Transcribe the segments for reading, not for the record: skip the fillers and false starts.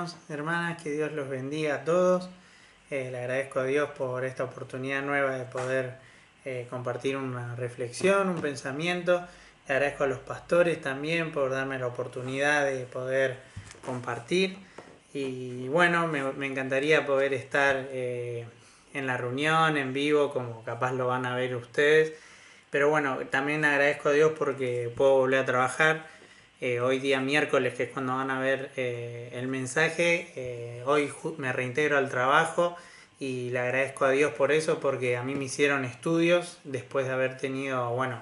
hermanos, hermanas, que Dios los bendiga a todos. Le agradezco a Dios por esta oportunidad nueva de poder compartir una reflexión, un pensamiento. Le agradezco a los pastores también por darme la oportunidad de poder compartir. Y bueno, me encantaría poder estar en la reunión, en vivo, como capaz lo van a ver ustedes. Pero bueno, también agradezco a Dios porque puedo volver a trabajar. Hoy día miércoles, que es cuando van a ver el mensaje, hoy me reintegro al trabajo y le agradezco a Dios por eso, porque a mí me hicieron estudios después de haber tenido, bueno,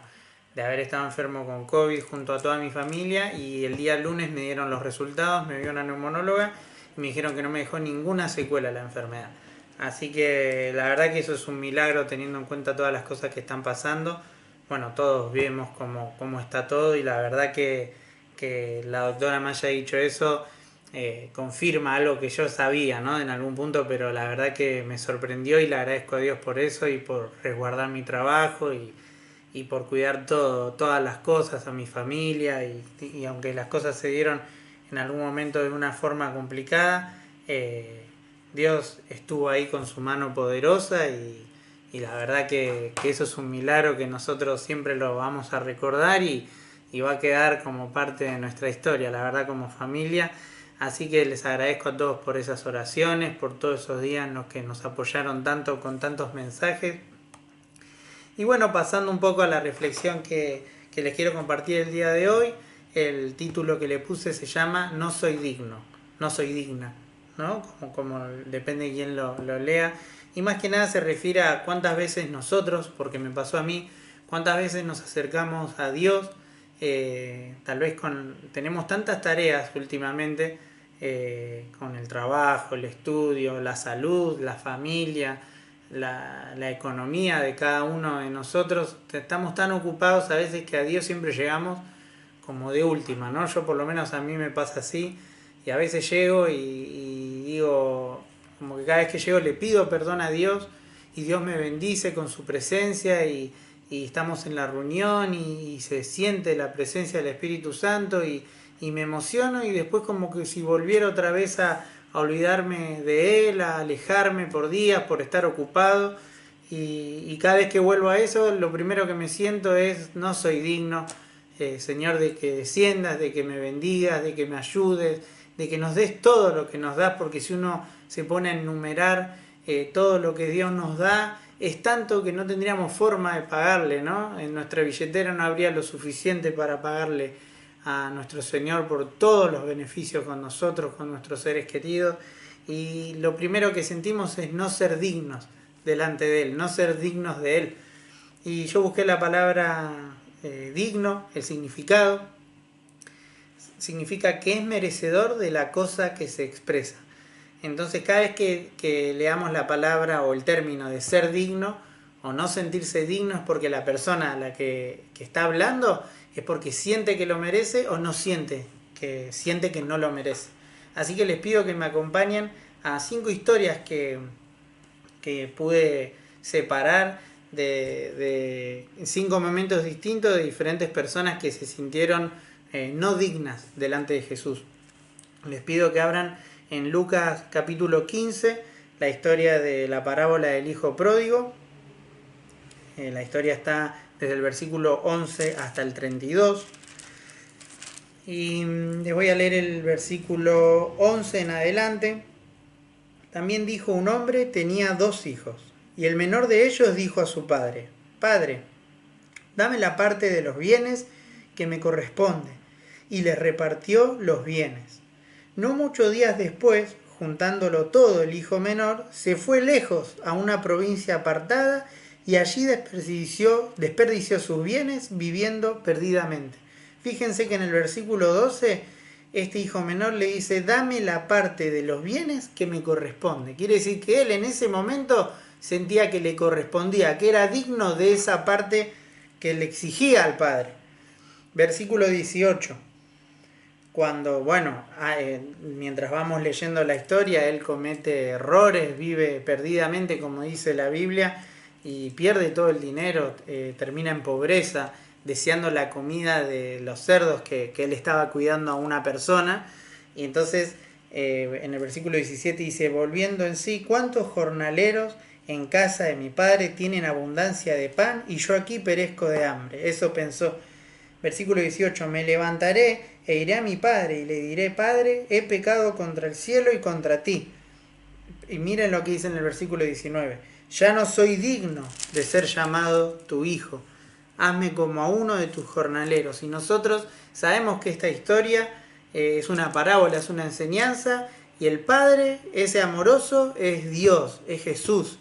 de haber estado enfermo con COVID junto a toda mi familia, y el día lunes me dieron los resultados, me vio una neumonóloga y me dijeron que no me dejó ninguna secuela la enfermedad. Así que la verdad que eso es un milagro teniendo en cuenta todas las cosas que están pasando. Bueno, todos vemos cómo está todo, y la verdad que la doctora me haya dicho eso confirma algo que yo sabía, ¿no? En algún punto, pero la verdad que me sorprendió y le agradezco a Dios por eso y por resguardar mi trabajo y por cuidar todas las cosas, a mi familia, y aunque las cosas se dieron en algún momento de una forma complicada, Dios estuvo ahí con su mano poderosa, y la verdad que eso es un milagro que nosotros siempre lo vamos a recordar, y va a quedar como parte de nuestra historia, la verdad, como familia. Así que les agradezco a todos por esas oraciones, por todos esos días en los que nos apoyaron tanto con tantos mensajes. Y bueno, pasando un poco a la reflexión que les quiero compartir el día de hoy, el título que le puse se llama No soy digno, no soy digna, ¿no? Como depende de quién lo lea. Y más que nada se refiere a cuántas veces nosotros, porque me pasó a mí, cuántas veces nos acercamos a Dios, tal vez tenemos tantas tareas últimamente, con el trabajo, el estudio, la salud, la familia, la economía de cada uno de nosotros. Estamos tan ocupados a veces que a Dios siempre llegamos como de última, ¿no? Yo por lo menos a mí me pasa así, y a veces llego y digo, como que cada vez que llego le pido perdón a Dios, y Dios me bendice con su presencia, y estamos en la reunión y se siente la presencia del Espíritu Santo, y me emociono, y después como que si volviera otra vez a olvidarme de Él, a alejarme por días, por estar ocupado, y cada vez que vuelvo a eso, lo primero que me siento es: no soy digno, Señor, de que desciendas, de que me bendigas, de que me ayudes, de que nos des todo lo que nos das, porque si uno se pone a enumerar todo lo que Dios nos da, es tanto que no tendríamos forma de pagarle, ¿no? En nuestra billetera no habría lo suficiente para pagarle a nuestro Señor por todos los beneficios con nosotros, con nuestros seres queridos. Y lo primero que sentimos es no ser dignos delante de Él, no ser dignos de Él. Y yo busqué la palabra digno, el significado. Significa que es merecedor de la cosa que se expresa. Entonces, cada vez que leamos la palabra o el término de ser digno o no sentirse digno, es porque la persona a la que está hablando es porque siente que lo merece, o no siente que no lo merece. Así que les pido que me acompañen a 5 historias que pude separar de 5 momentos distintos de diferentes personas que se sintieron no dignas delante de Jesús. Les pido que abran en Lucas capítulo 15, la historia de la parábola del hijo pródigo. La historia está desde el versículo 11 hasta el 32. Y les voy a leer el versículo 11 en adelante. También dijo: un hombre tenía 2 hijos, y el menor de ellos dijo a su padre: Padre, dame la parte de los bienes que me corresponde. Y les repartió los bienes. No muchos días después, juntándolo todo, el hijo menor se fue lejos a una provincia apartada, y allí desperdició sus bienes viviendo perdidamente. Fíjense que en el versículo 12, este hijo menor le dice: dame la parte de los bienes que me corresponde. Quiere decir que él en ese momento sentía que le correspondía, que era digno de esa parte que le exigía al padre. Versículo 18. Cuando, mientras vamos leyendo la historia, él comete errores, vive perdidamente, como dice la Biblia, y pierde todo el dinero, termina en pobreza, deseando la comida de los cerdos que él estaba cuidando a una persona. Y entonces en el versículo 17 dice, volviendo en sí, ¿cuántos jornaleros en casa de mi padre tienen abundancia de pan y yo aquí perezco de hambre? Eso pensó. Versículo 18, me levantaré e iré a mi padre y le diré, Padre, he pecado contra el cielo y contra ti. Y miren lo que dice en el versículo 19, ya no soy digno de ser llamado tu hijo, hazme como a uno de tus jornaleros. Y nosotros sabemos que esta historia es una parábola, es una enseñanza, y el Padre, ese amoroso, es Dios, es Jesús,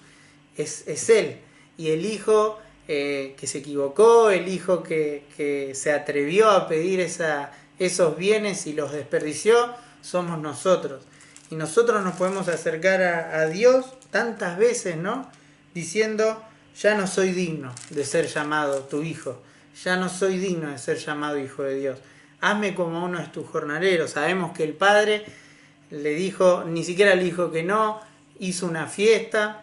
es Él. Y el Hijo que se equivocó, el Hijo que se atrevió a pedir esos bienes y los desperdició, somos nosotros. Y nosotros nos podemos acercar a Dios tantas veces, ¿no? Diciendo, ya no soy digno de ser llamado tu hijo, ya no soy digno de ser llamado hijo de Dios. Hazme como uno de tus jornaleros. Sabemos que el Padre le dijo, ni siquiera le dijo que no, hizo una fiesta,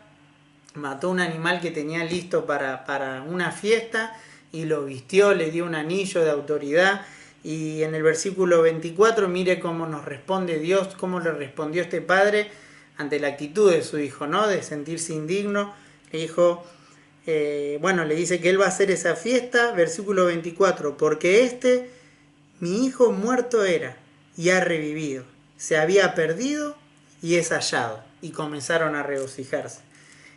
mató un animal que tenía listo para una fiesta y lo vistió, le dio un anillo de autoridad. Y en el versículo 24 mire cómo nos responde Dios, cómo le respondió este padre ante la actitud de su hijo, ¿no? De sentirse indigno. Le dijo, le dice que él va a hacer esa fiesta, versículo 24, porque mi hijo muerto era y ha revivido, se había perdido y es hallado. Y comenzaron a regocijarse.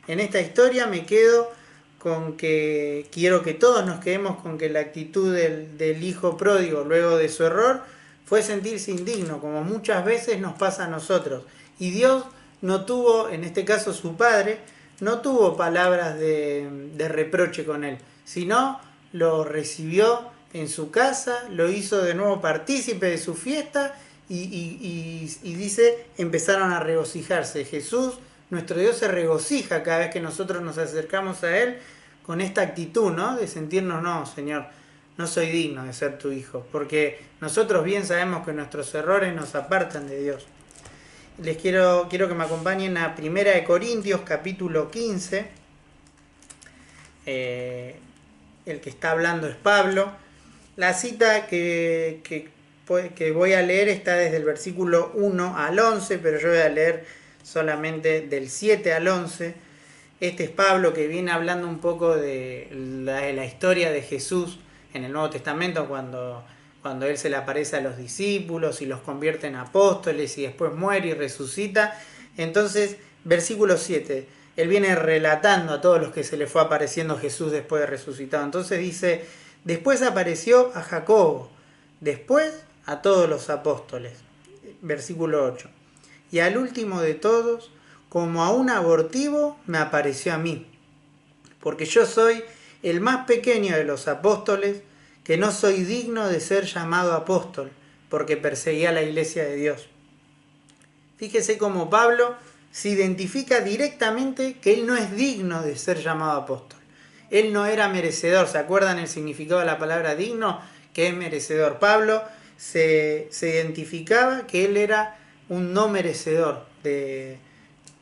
En esta historia me quedo con que quiero que todos nos quedemos con que la actitud del hijo pródigo luego de su error fue sentirse indigno, como muchas veces nos pasa a nosotros. Y Dios no tuvo, en este caso su padre, no tuvo palabras de reproche con él, sino lo recibió en su casa, lo hizo de nuevo partícipe de su fiesta y dice, empezaron a regocijarse. Jesús, nuestro Dios, se regocija cada vez que nosotros nos acercamos a Él con esta actitud, ¿no? De sentirnos, no, Señor, no soy digno de ser tu hijo, porque nosotros bien sabemos que nuestros errores nos apartan de Dios. Quiero que me acompañen a 1 Corintios capítulo 15. El que está hablando es Pablo. La cita que voy a leer está desde el versículo 1 al 11, pero yo voy a leer solamente del 7 al 11. Este es Pablo, que viene hablando un poco de la historia de Jesús en el Nuevo Testamento, cuando Él se le aparece a los discípulos y los convierte en apóstoles y después muere y resucita. Entonces, versículo 7, Él viene relatando a todos los que se le fue apareciendo Jesús después de resucitado. Entonces dice, después apareció a Jacobo, después a todos los apóstoles. Versículo 8. Y al último de todos, como a un abortivo, me apareció a mí, porque yo soy el más pequeño de los apóstoles, que no soy digno de ser llamado apóstol, porque perseguía la iglesia de Dios. Fíjese cómo Pablo se identifica directamente que él no es digno de ser llamado apóstol. Él no era merecedor. ¿Se acuerdan el significado de la palabra digno? Que es merecedor. Pablo se identificaba que él era un no merecedor de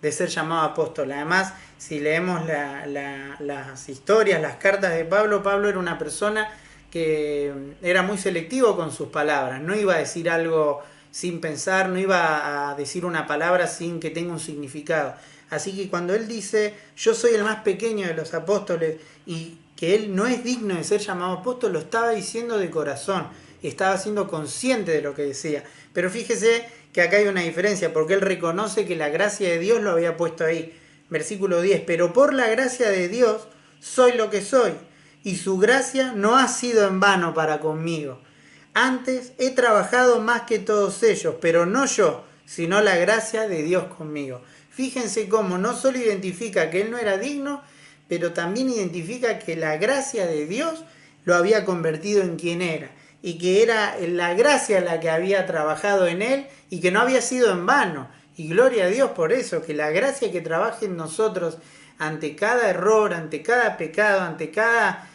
ser llamado apóstol. Además, si leemos las historias, las cartas de Pablo, Pablo era una persona que era muy selectivo con sus palabras. No iba a decir algo sin pensar, no iba a decir una palabra sin que tenga un significado. Así que cuando él dice, yo soy el más pequeño de los apóstoles, y que él no es digno de ser llamado apóstol, lo estaba diciendo de corazón, estaba siendo consciente de lo que decía. Pero fíjese que acá hay una diferencia, porque él reconoce que la gracia de Dios lo había puesto ahí. Versículo 10, pero por la gracia de Dios soy lo que soy, y su gracia no ha sido en vano para conmigo. Antes he trabajado más que todos ellos, pero no yo, sino la gracia de Dios conmigo. Fíjense cómo no solo identifica que él no era digno, pero también identifica que la gracia de Dios lo había convertido en quien era, y que era la gracia la que había trabajado en él y que no había sido en vano. Y gloria a Dios por eso, que la gracia que trabaje en nosotros ante cada error, ante cada pecado, ante cada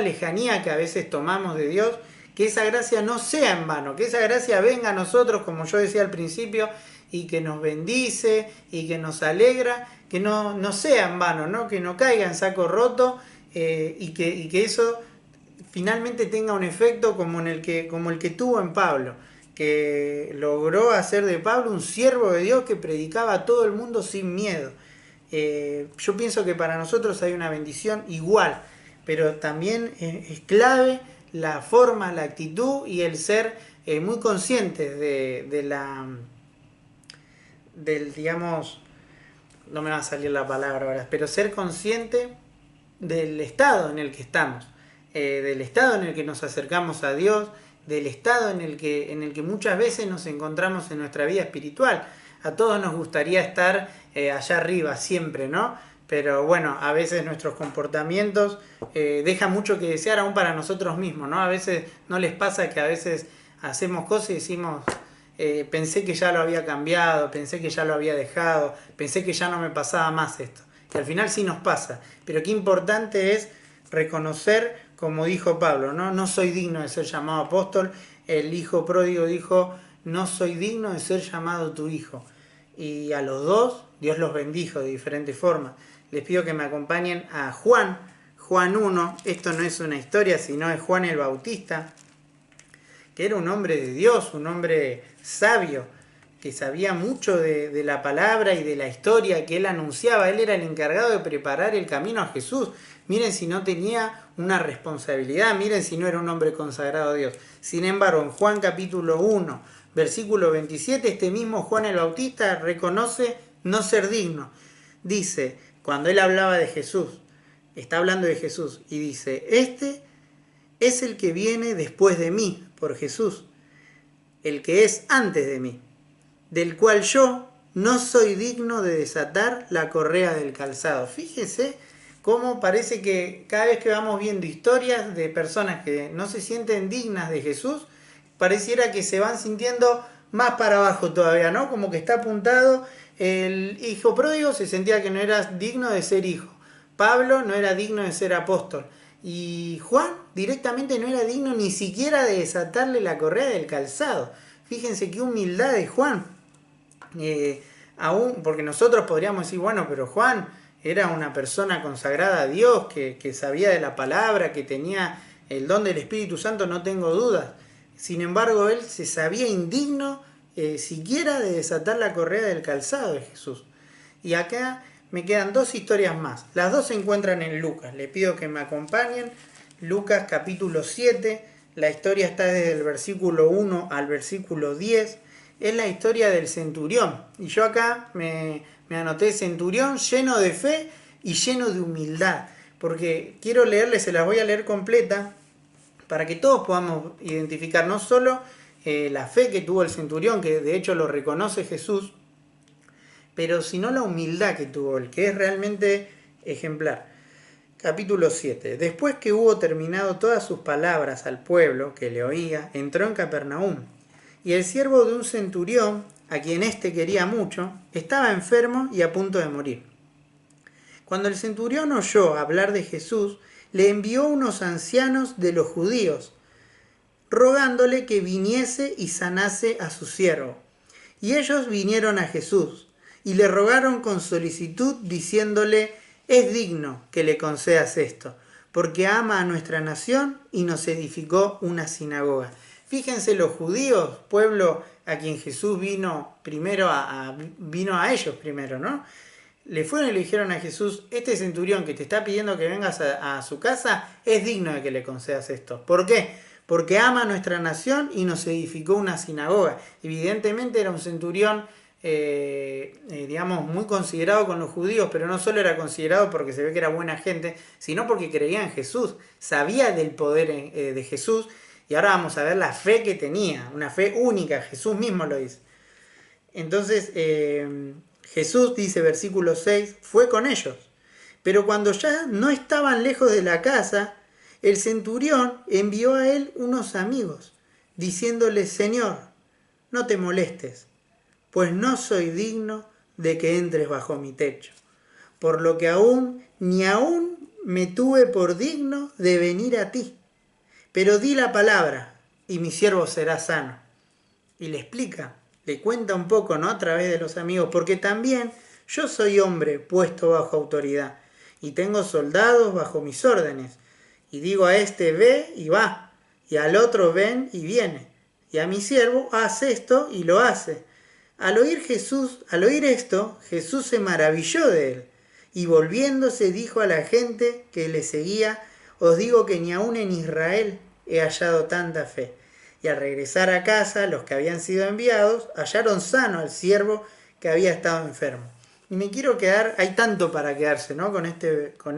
lejanía que a veces tomamos de Dios, que esa gracia no sea en vano, que esa gracia venga a nosotros, como yo decía al principio, y que nos bendice y que nos alegra, que no sea en vano, ¿no? Que no caiga en saco roto, y que eso finalmente tenga un efecto como el que tuvo en Pablo, que logró hacer de Pablo un siervo de Dios que predicaba a todo el mundo sin miedo. Yo pienso que para nosotros hay una bendición igual, pero también es clave la forma, la actitud y el ser muy conscientes del, digamos, no me va a salir la palabra ahora, pero ser consciente del estado en el que estamos, del estado en el que nos acercamos a Dios, del estado en el que muchas veces nos encontramos en nuestra vida espiritual. A todos nos gustaría estar allá arriba siempre, ¿no? Pero bueno, a veces nuestros comportamientos dejan mucho que desear aún para nosotros mismos, ¿no? A veces no les pasa que a veces hacemos cosas y decimos, pensé que ya lo había cambiado, pensé que ya lo había dejado, pensé que ya no me pasaba más esto. Que al final sí nos pasa, pero qué importante es reconocer, como dijo Pablo, ¿no? No soy digno de ser llamado apóstol. El hijo pródigo dijo, no soy digno de ser llamado tu hijo. Y a los dos, Dios los bendijo de diferentes formas. Les pido que me acompañen a Juan 1. Esto no es una historia, sino es Juan el Bautista, que era un hombre de Dios, un hombre sabio, que sabía mucho de la palabra y de la historia que él anunciaba. Él era el encargado de preparar el camino a Jesús. Miren si no tenía una responsabilidad, miren si no era un hombre consagrado a Dios. Sin embargo, en Juan capítulo 1, versículo 27, este mismo Juan el Bautista reconoce no ser digno. Dice, cuando él hablaba de Jesús, está hablando de Jesús, y dice, este es el que viene después de mí, por Jesús, el que es antes de mí, del cual yo no soy digno de desatar la correa del calzado. Fíjese cómo parece que cada vez que vamos viendo historias de personas que no se sienten dignas de Jesús, pareciera que se van sintiendo más para abajo todavía, ¿no? Como que está apuntado, el hijo pródigo se sentía que no era digno de ser hijo, Pablo no era digno de ser apóstol, y Juan directamente no era digno ni siquiera de desatarle la correa del calzado. Fíjense qué humildad de Juan. Aún, porque nosotros podríamos decir, bueno, pero Juan era una persona consagrada a Dios, que sabía de la palabra, que tenía el don del Espíritu Santo, no tengo dudas. Sin embargo, él se sabía indigno siquiera de desatar la correa del calzado de Jesús. Y acá me quedan dos historias más. Las dos se encuentran en Lucas. Le pido que me acompañen. Lucas capítulo 7. La historia está desde el versículo 1 al versículo 10. Es la historia del centurión. Y yo acá me anoté centurión lleno de fe y lleno de humildad. Porque quiero leerles, se las voy a leer completa, para que todos podamos identificar no solo la fe que tuvo el centurión, que de hecho lo reconoce Jesús, pero sino la humildad que tuvo él, que es realmente ejemplar. Capítulo 7. Después que hubo terminado todas sus palabras al pueblo que le oía, entró en Capernaum. Y el siervo de un centurión, a quien éste quería mucho, estaba enfermo y a punto de morir. Cuando el centurión oyó hablar de Jesús, le envió unos ancianos de los judíos, rogándole que viniese y sanase a su siervo. Y ellos vinieron a Jesús, y le rogaron con solicitud, diciéndole, es digno que le concedas esto, porque ama a nuestra nación y nos edificó una sinagoga. Fíjense los judíos, pueblo a quien Jesús vino primero, vino a ellos primero, ¿no? Le fueron y le dijeron a Jesús, este centurión que te está pidiendo que vengas a su casa, es digno de que le concedas esto. ¿Por qué? Porque ama a nuestra nación y nos edificó una sinagoga. Evidentemente era un centurión, digamos, muy considerado con los judíos, pero no solo era considerado porque se ve que era buena gente, sino porque creía en Jesús, sabía del poder de Jesús, y ahora vamos a ver la fe que tenía, una fe única, Jesús mismo lo dice. Entonces, Jesús, dice versículo 6, fue con ellos, pero cuando ya no estaban lejos de la casa, el centurión envió a él unos amigos, diciéndole, Señor, no te molestes, pues no soy digno de que entres bajo mi techo, por lo que ni aún me tuve por digno de venir a ti, pero di la palabra y mi siervo será sano. Y le explica, le cuenta un poco, ¿no? A través de los amigos, porque también yo soy hombre puesto bajo autoridad y tengo soldados bajo mis órdenes. Y digo a este ve y va, y al otro ven y viene. y a mi siervo, haz esto, y lo hace. Al oír esto, Jesús se maravilló de él, y volviéndose dijo a la gente que le seguía, os digo que ni aun en Israel he hallado tanta fe. Y al regresar a casa, los que habían sido enviados hallaron sano al siervo que había estado enfermo. Y me quiero quedar, hay tanto para quedarse, ¿no? Con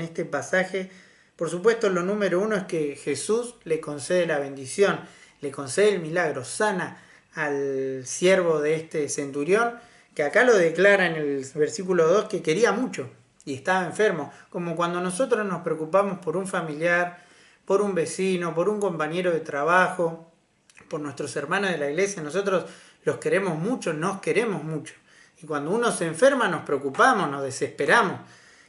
este pasaje. Por supuesto, lo número uno es que Jesús le concede la bendición, le concede el milagro, sana al siervo de este centurión, que acá lo declara en el versículo 2 que quería mucho y estaba enfermo, como cuando nosotros nos preocupamos por un familiar, por un vecino, por un compañero de trabajo, por nuestros hermanos de la iglesia. Nosotros los queremos mucho, nos queremos mucho, y cuando uno se enferma nos preocupamos, nos desesperamos,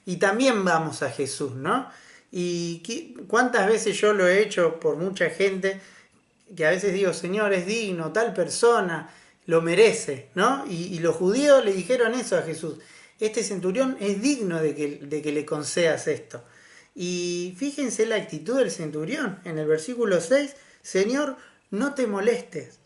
y también vamos a Jesús, ¿no? Y cuántas veces yo lo he hecho por mucha gente, que a veces digo, Señor, es digno, tal persona lo merece, ¿no? Y los judíos le dijeron eso a Jesús, este centurión es digno de que le concedas esto. Y fíjense la actitud del centurión, en el versículo 6, Señor, no te molestes,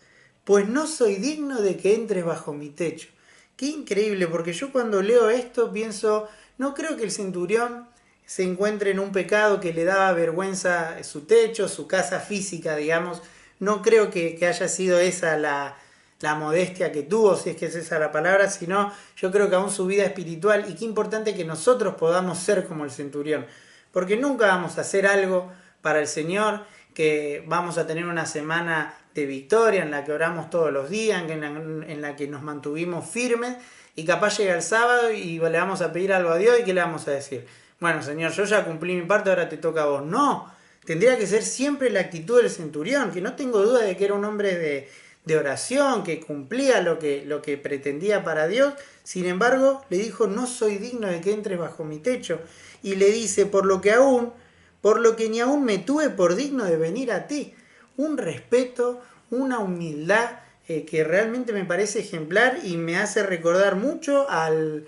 pues no soy digno de que entres bajo mi techo. Qué increíble, porque yo cuando leo esto pienso, no creo que el centurión se encuentre en un pecado que le daba vergüenza su techo, su casa física, digamos. No creo que haya sido esa la modestia que tuvo, si es que es esa la palabra, sino yo creo que aún su vida espiritual, y qué importante que nosotros podamos ser como el centurión, porque nunca vamos a hacer algo para el Señor, que vamos a tener una semana de victoria en la que oramos todos los días, en la que nos mantuvimos firmes, y capaz llega el sábado y le vamos a pedir algo a Dios, y ¿qué le vamos a decir? Bueno, Señor, yo ya cumplí mi parte, ahora te toca a vos. No, tendría que ser siempre la actitud del centurión, que no tengo duda de que era un hombre de oración, que cumplía lo que pretendía para Dios. Sin embargo, le dijo, no soy digno de que entres bajo mi techo. Y le dice, por lo que ni aún me tuve por digno de venir a ti. Un respeto, una humildad que realmente me parece ejemplar, y me hace recordar mucho al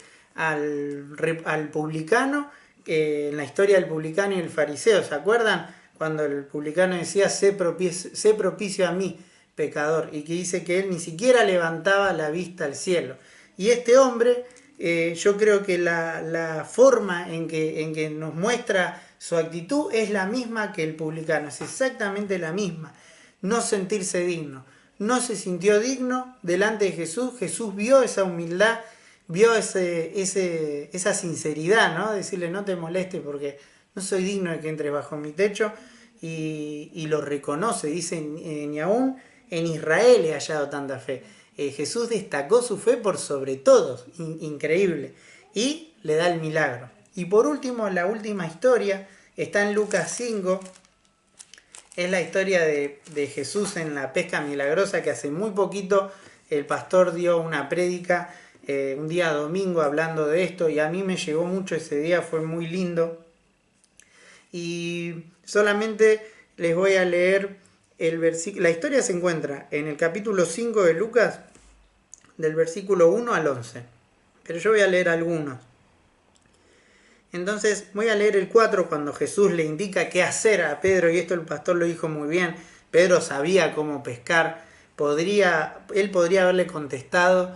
publicano, en la historia del publicano y el fariseo. ¿Se acuerdan? Cuando el publicano decía, sé propicio a mí, pecador, y que dice que él ni siquiera levantaba la vista al cielo. Y este hombre, yo creo que la forma en que nos muestra su actitud es la misma que el publicano, es exactamente la misma. No sentirse digno, no se sintió digno delante de Jesús. Jesús vio esa humildad, vio esa sinceridad, ¿no? Decirle, no te molestes porque no soy digno de que entres bajo mi techo, y lo reconoce, dice, ni aún en Israel he hallado tanta fe. Jesús destacó su fe por sobre todos, increíble, y le da el milagro. Y por último, la última historia está en Lucas 5, es la historia de Jesús en la pesca milagrosa, que hace muy poquito el pastor dio una prédica, un día domingo, hablando de esto, y a mí me llegó mucho ese día, fue muy lindo. Y solamente les voy a leer el versículo. La historia se encuentra en el capítulo 5 de Lucas, del versículo 1 al 11. Pero yo voy a leer algunos. Entonces voy a leer el 4, cuando Jesús le indica qué hacer a Pedro, y esto el pastor lo dijo muy bien. Pedro sabía cómo pescar. Él podría haberle contestado,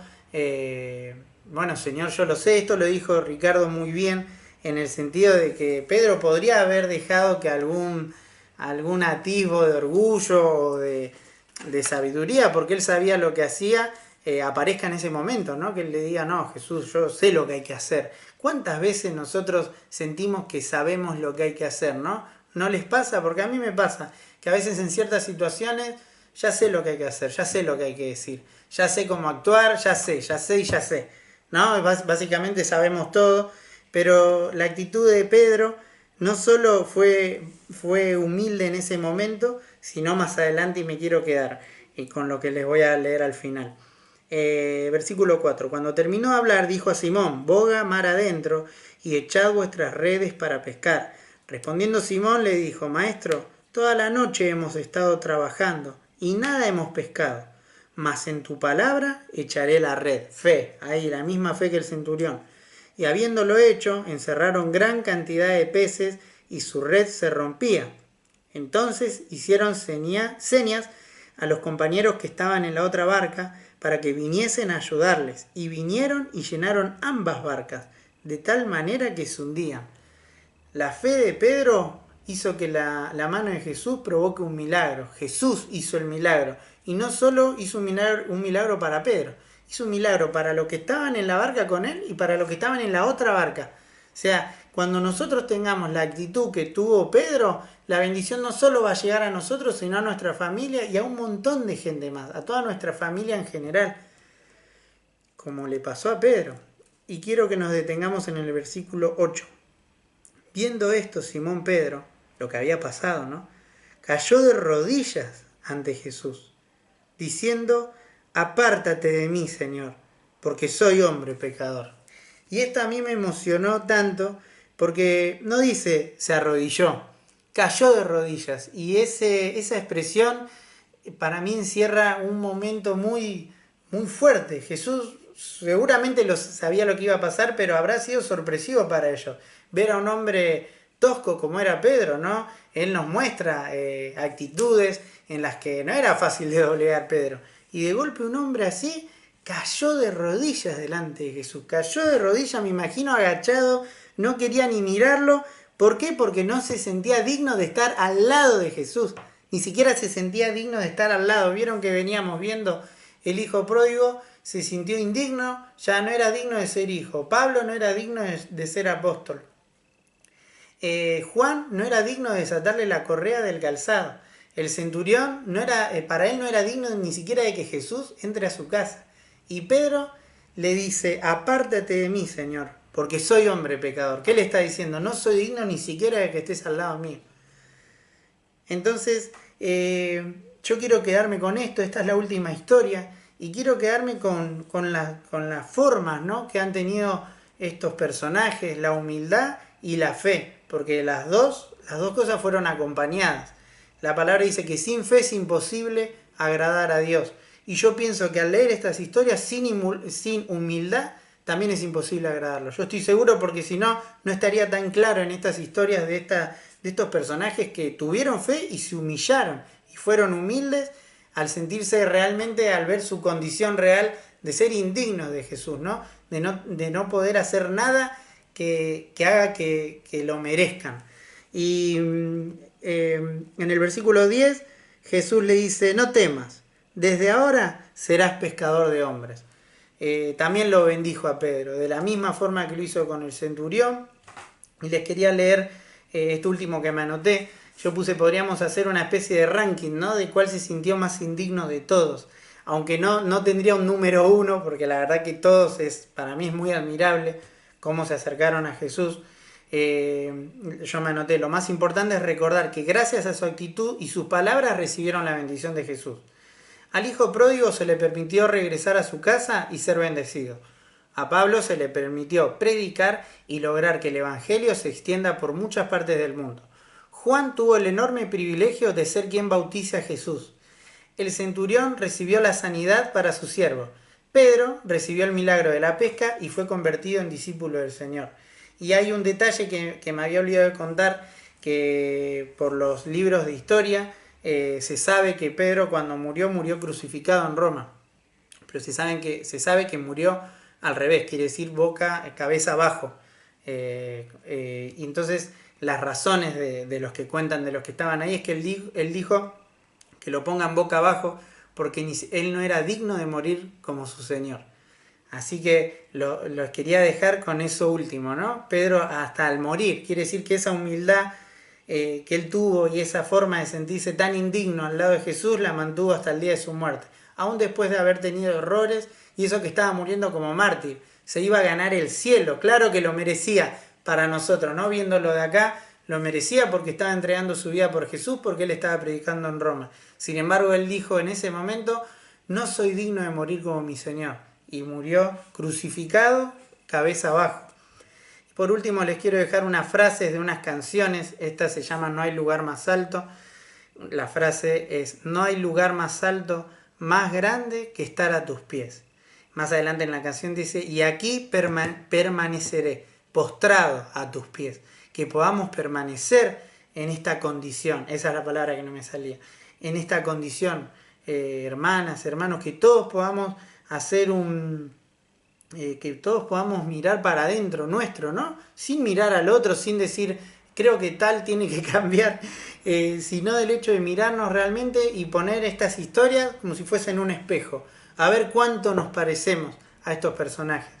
bueno, Señor, yo lo sé. Esto lo dijo Ricardo muy bien, en el sentido de que Pedro podría haber dejado que algún atisbo de orgullo o de sabiduría, porque él sabía lo que hacía, aparezca en ese momento, ¿no? Que él le diga, no, Jesús, yo sé lo que hay que hacer. ¿Cuántas veces nosotros sentimos que sabemos lo que hay que hacer, no? ¿No les pasa? Porque a mí me pasa que a veces en ciertas situaciones ya sé lo que hay que hacer, ya sé lo que hay que decir, ya sé cómo actuar, ya sé, ¿no? Básicamente sabemos todo, pero la actitud de Pedro no solo fue humilde en ese momento, sino más adelante, y me quiero quedar con lo que les voy a leer al final. Versículo 4. Cuando terminó de hablar, dijo a Simón, boga mar adentro y echad vuestras redes para pescar. Respondiendo Simón le dijo, Maestro, toda la noche hemos estado trabajando y nada hemos pescado, mas en tu palabra echaré la red. Fe, ahí la misma fe que el centurión. Y habiéndolo hecho, encerraron gran cantidad de peces y su red se rompía. Entonces hicieron señas a los compañeros que estaban en la otra barca para que viniesen a ayudarles. Y vinieron y llenaron ambas barcas, de tal manera que se hundían. La fe de Pedro hizo que la mano de Jesús provoque un milagro. Jesús hizo el milagro. Y no solo hizo un milagro para Pedro, hizo un milagro para los que estaban en la barca con él y para los que estaban en la otra barca. O sea, cuando nosotros tengamos la actitud que tuvo Pedro, la bendición no solo va a llegar a nosotros, sino a nuestra familia y a un montón de gente más, a toda nuestra familia en general, como le pasó a Pedro. Y quiero que nos detengamos en el versículo 8. Viendo esto, Simón Pedro, lo que había pasado, ¿no?, cayó de rodillas ante Jesús, diciendo: apártate de mí, Señor, porque soy hombre pecador. Y esto a mí me emocionó tanto, porque no dice se arrodilló, cayó de rodillas. Y esa expresión para mí encierra un momento muy, muy fuerte. Jesús seguramente sabía lo que iba a pasar, pero habrá sido sorpresivo para ellos. Ver a un hombre tosco como era Pedro, ¿no? Él nos muestra actitudes en las que no era fácil de doblegar Pedro. Y de golpe un hombre así cayó de rodillas delante de Jesús. Cayó de rodillas, me imagino agachado, no quería ni mirarlo. ¿Por qué? Porque no se sentía digno de estar al lado de Jesús. Ni siquiera se sentía digno de estar al lado. Vieron que veníamos viendo el hijo pródigo, se sintió indigno, ya no era digno de ser hijo. Pablo no era digno de ser apóstol. Juan no era digno de desatarle la correa del calzado. El centurión para él no era digno ni siquiera de que Jesús entre a su casa. Y Pedro le dice: apártate de mí, Señor, porque soy hombre pecador. ¿Qué le está diciendo? No soy digno ni siquiera de que estés al lado mío. Entonces, yo quiero quedarme con esto. Esta es la última historia. Y quiero quedarme con las formas, ¿no?, que han tenido estos personajes, la humildad y la fe. Porque las dos cosas fueron acompañadas. La palabra dice que sin fe es imposible agradar a Dios. Y yo pienso que al leer estas historias sin humildad también es imposible agradarlo. Yo estoy seguro, porque si no, no estaría tan claro en estas historias de estos personajes que tuvieron fe y se humillaron y fueron humildes al sentirse realmente, al ver su condición real de ser indignos de Jesús, ¿no? De no poder hacer nada que haga que lo merezcan. Y en el versículo 10 Jesús le dice: no temas, desde ahora serás pescador de hombres. También lo bendijo a Pedro, de la misma forma que lo hizo con el centurión. Y les quería leer esto último que me anoté. Yo puse: podríamos hacer una especie de ranking, ¿no?, de cuál se sintió más indigno de todos. Aunque no tendría un número uno, porque la verdad que todos para mí es muy admirable cómo se acercaron a Jesús. Yo me anoté: lo más importante es recordar que gracias a su actitud y sus palabras recibieron la bendición de Jesús. Al hijo pródigo se le permitió regresar a su casa y ser bendecido. A Pablo se le permitió predicar y lograr que el evangelio se extienda por muchas partes del mundo. Juan tuvo el enorme privilegio de ser quien bautice a Jesús. El centurión recibió la sanidad para su siervo. Pedro recibió el milagro de la pesca y fue convertido en discípulo del Señor. Y hay un detalle que me había olvidado de contar, que por los libros de historia se sabe que Pedro, cuando murió crucificado en Roma. Pero se sabe que murió al revés, quiere decir cabeza abajo. Y entonces las razones de los que cuentan, de los que estaban ahí, es que él dijo que lo pongan boca abajo porque él no era digno de morir como su Señor. Así que los quería dejar con eso último, ¿no? Pedro hasta al morir, quiere decir que esa humildad que él tuvo y esa forma de sentirse tan indigno al lado de Jesús la mantuvo hasta el día de su muerte. Aún después de haber tenido errores, y eso que estaba muriendo como mártir, se iba a ganar el cielo. Claro que lo merecía para nosotros, ¿no? Viéndolo de acá, lo merecía porque estaba entregando su vida por Jesús, porque él estaba predicando en Roma. Sin embargo, él dijo en ese momento: no soy digno de morir como mi Señor. Y murió crucificado, cabeza abajo. Por último, les quiero dejar unas frases de unas canciones. Esta se llama No hay lugar más alto. La frase es: no hay lugar más alto, más grande que estar a tus pies. Más adelante en la canción dice: y aquí permaneceré, postrado a tus pies. Que podamos permanecer en esta condición. Esa es la palabra que no me salía. En esta condición hermanas, hermanos, que todos podamos hacer que todos podamos mirar para adentro nuestro, ¿no? Sin mirar al otro, sin decir, creo que tal tiene que cambiar, sino del hecho de mirarnos realmente y poner estas historias como si fuesen un espejo, a ver cuánto nos parecemos a estos personajes.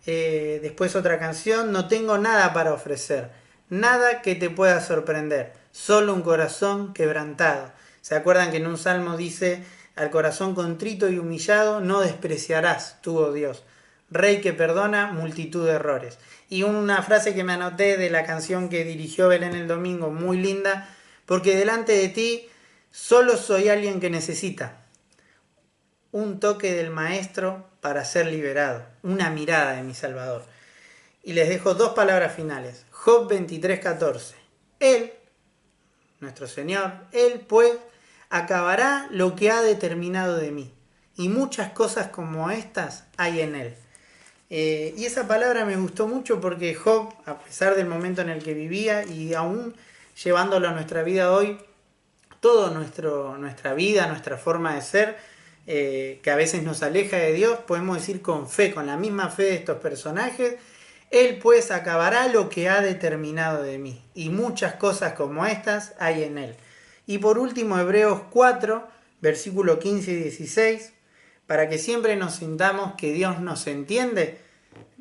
Después otra canción, no tengo nada para ofrecer, nada que te pueda sorprender, solo un corazón quebrantado. ¿Se acuerdan que en un salmo dice, al corazón contrito y humillado no despreciarás tú, oh Dios? Rey que perdona multitud de errores. Y una frase que me anoté de la canción que dirigió Belén el domingo, muy linda, porque delante de ti solo soy alguien que necesita un toque del maestro para ser liberado, una mirada de mi Salvador. Y les dejo dos palabras finales. Job 23:14. Él, nuestro Señor, Él pues acabará lo que ha determinado de mí. Y muchas cosas como estas hay en Él. Y esa palabra me gustó mucho porque Job, a pesar del momento en el que vivía y aún llevándolo a nuestra vida hoy, toda nuestra vida, nuestra forma de ser, que a veces nos aleja de Dios, podemos decir con fe, con la misma fe de estos personajes, Él pues acabará lo que ha determinado de mí, y muchas cosas como estas hay en Él. Y por último, Hebreos 4, versículo 15 y 16, para que siempre nos sintamos que Dios nos entiende.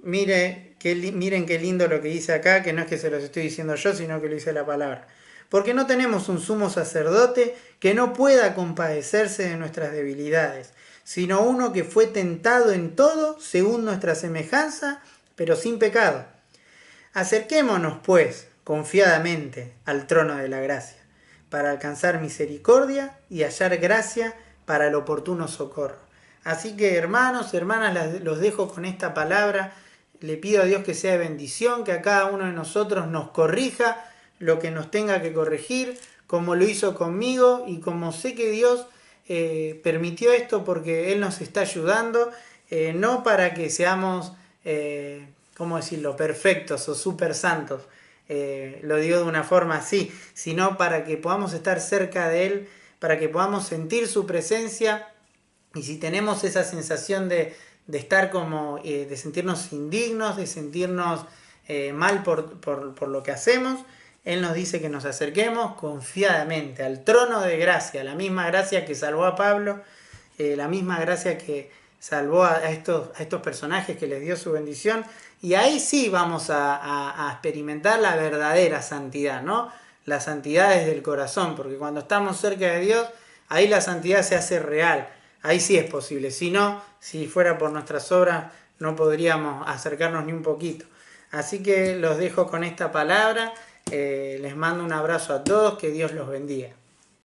Miren qué lindo lo que dice acá, que no es que se los estoy diciendo yo, sino que lo dice la palabra. Porque no tenemos un sumo sacerdote que no pueda compadecerse de nuestras debilidades, sino uno que fue tentado en todo según nuestra semejanza, pero sin pecado. Acerquémonos, pues, confiadamente al trono de la gracia, para alcanzar misericordia y hallar gracia para el oportuno socorro. Así que, hermanos, hermanas, los dejo con esta palabra. Le pido a Dios que sea de bendición, que a cada uno de nosotros nos corrija lo que nos tenga que corregir, como lo hizo conmigo y como sé que Dios permitió esto porque Él nos está ayudando, no para que seamos, ¿cómo decirlo?, perfectos o súper santos, lo digo de una forma así, sino para que podamos estar cerca de Él, para que podamos sentir su presencia. Y si tenemos esa sensación de estar como, de sentirnos indignos, de sentirnos mal por lo que hacemos, Él nos dice que nos acerquemos confiadamente al trono de gracia, la misma gracia que salvó a Pablo, la misma gracia que salvó a estos personajes, que les dio su bendición, y ahí sí vamos a experimentar la verdadera santidad, ¿no? La santidad desde el corazón, porque cuando estamos cerca de Dios, ahí la santidad se hace real. Ahí sí es posible, si no, si fuera por nuestras obras, no podríamos acercarnos ni un poquito. Así que los dejo con esta palabra, les mando un abrazo a todos, que Dios los bendiga.